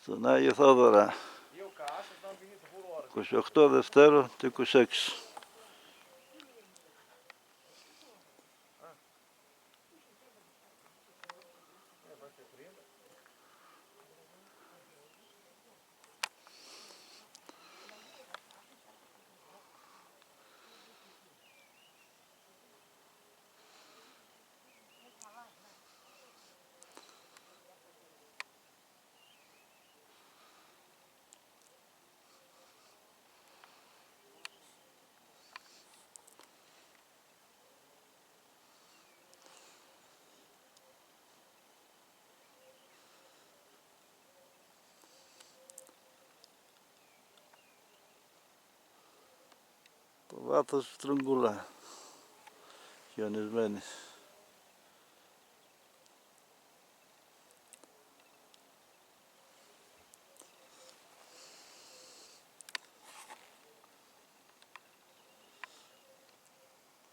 Στον Άγιο Θόδωρα, 28 Δευτέρου του 26. Το βάθος στρογγούλα, χιονισμένη.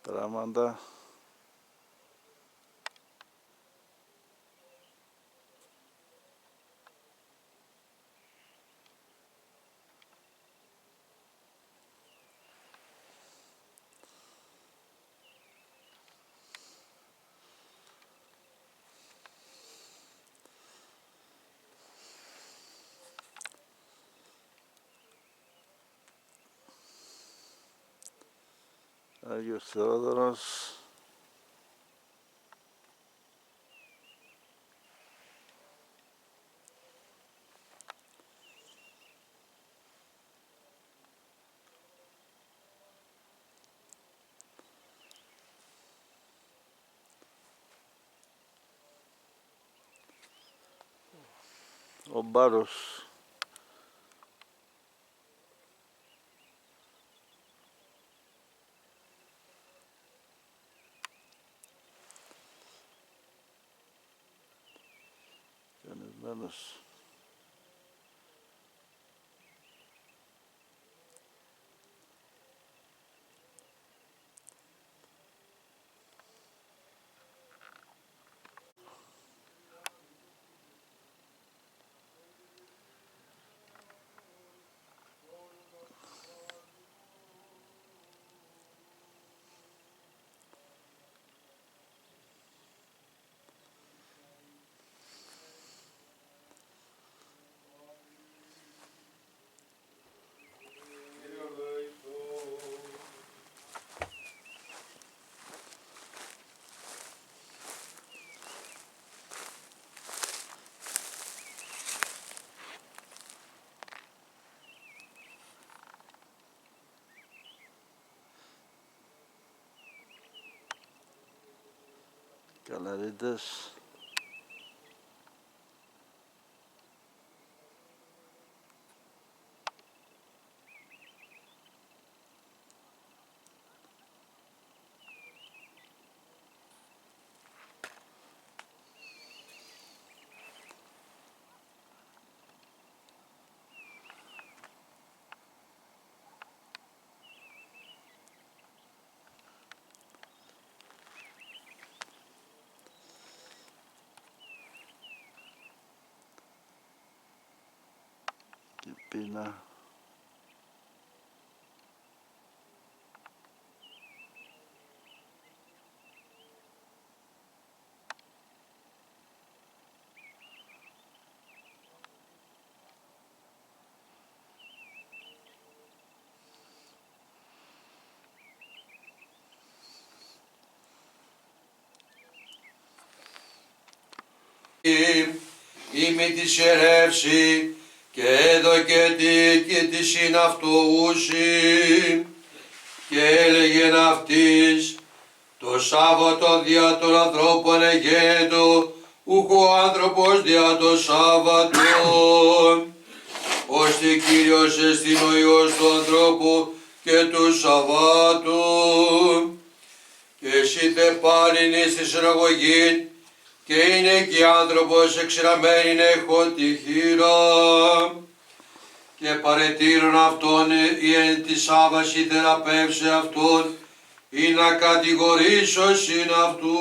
Τραμάντα. Άγιος Θεόδωρος. Ο Μπάρος. Χιονισμένος. Καλαρίτες. Και πίνα. Είμαι τη σερεύση και έδωκε και τη συναυτούση και έλεγεν αυτής το Σάββατο δια των ανθρώπων εγένετο ούχο ο άνθρωπος δια το Σάββατο ώστε Κύριος εστιν ο Υιός του ανθρώπου και του Σαββάτου και εσύ θε πάλιν εις τη συναγωγήν και είναι και άνθρωπος εξηραμένην έχων τη χείρα και παρετήρων αυτόν ή εν τη Σάββαση θεραπεύσε αυτόν ή να κατηγορήσω συν αυτού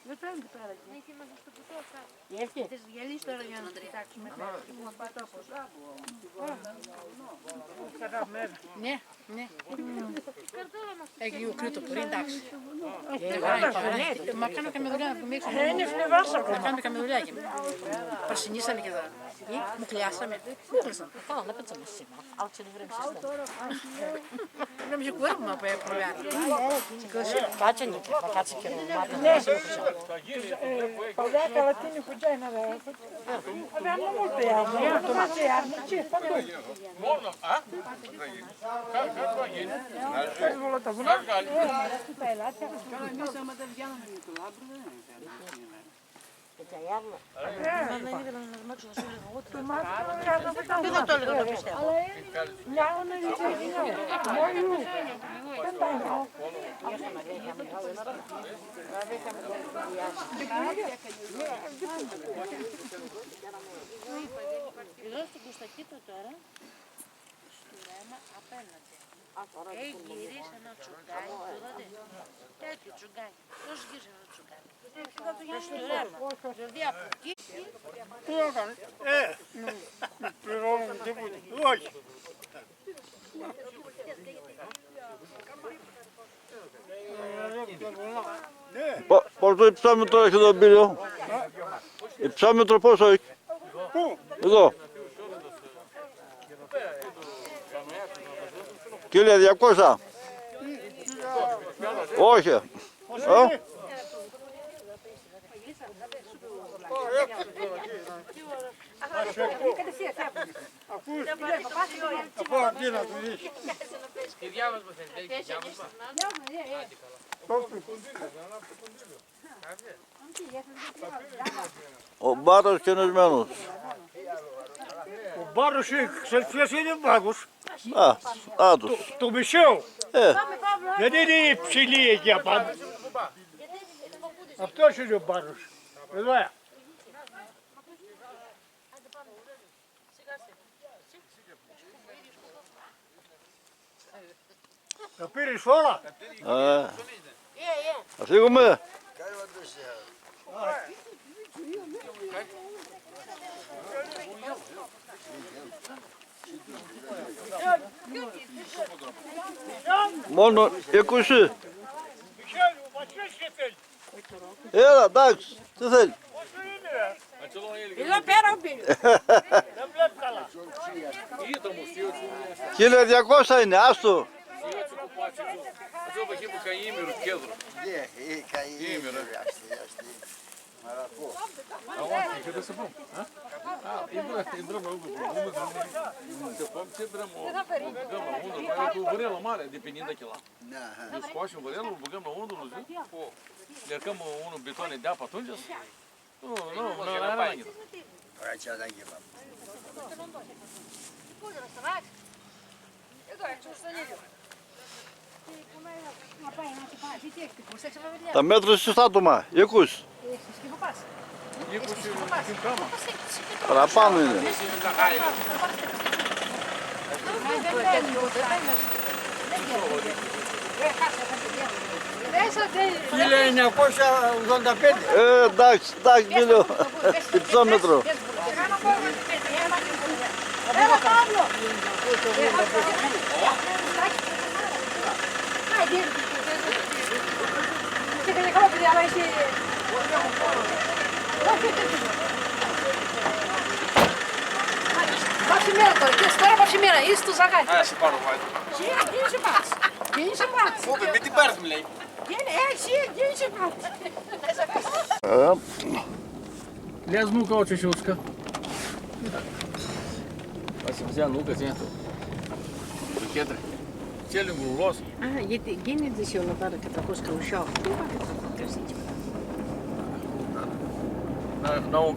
Δεν παίρνει τώρα. Έχει είμαστε στο κουτό. Έχει. Θες γυαλίσει τώρα για να το κοιτάξουμε. Ναι, ναι. Καρτέλα μας. Έχει λίγο κρύο το πρωί, εντάξει. Μα κάνω καμία δουλειά που με έξω. Να κάνουμε καμία δουλειά και παρσινίσαμε και τα. Μου κλειάσαμε. Μου κλείσαμε. Καλά, να πέτσαμε σήμερα. Άλλο не време се стане. Не може кое ма бе проверя. Качаните, па кача ке мата. Не. Повякала ти не ходжай на веса. Абе, много те я, това че я, че па не. Можно, а? Как вагин? Волата го. Δεν θα το έλεγα να πιστεύω. Няма на лице, мой рук. Εδώ στην Κωστακίτο τώρα, στο ρέμα απέναντι. Έχει γυρίσει ένα τσουγκάκι, το δείτε. Τέτοιο τσουγκάκι. Πώς γύρισε ένα τσουγκάκι. Προς το ρέμα. Δηλαδή από εκεί. Τι έκανε? Πληρώνουν τίποτα. Όχι. Πόσο υψόμετρο έχει το μπύριο? Υψόμετρο πόσο έχει? Πού? Εδώ. 1200. Όχι. Από εκεί να του δεις. Ο μπάρος καινισμένος. Ο μπάρος ποιος είναι μπάγος? Άτος. Το μισό. Δεν είναι η ψηλή εκεί απάνω. Αυτός είναι ο μπάρος. Εδώ. Το πήρες φορά. Θα φύγουμε. Μόνο 20. Έλα, εντάξει, τι θέλει. Εδώ πέρα ο πήρε. Δεν βλέπει καλά. 1200 είναι, άστο. Varela mare, dependendo daquilo lá. Os coxos, o varelo, bugamos um do Luzio. Lercamos um betone de apa, tunjas? Não era ainda. Τα μέτρησες άτομα, 20. Παραπάνω είναι. Εντάξει, μπήλιο, υψόμετρο. Έλα Παύλο. Και δεν έχω πει, αλλά εσύ... Παυσιμέρα τώρα, και τώρα παυσιμέρα, είσαι το ζαγάκι. Se parou, vai. Γίνε πας. Γίνε πας. Pô, me tem perto, moleque. Γίνε πας. Aliás, nunca o tchutchuca. Vai se fazer a nuca, assim, do que entra. Tinha ele guloso? Γιατί γίνεται σε όλα τώρα κατά πώς καλουσιό. Τι είπατε θα το κρασίτια. Não,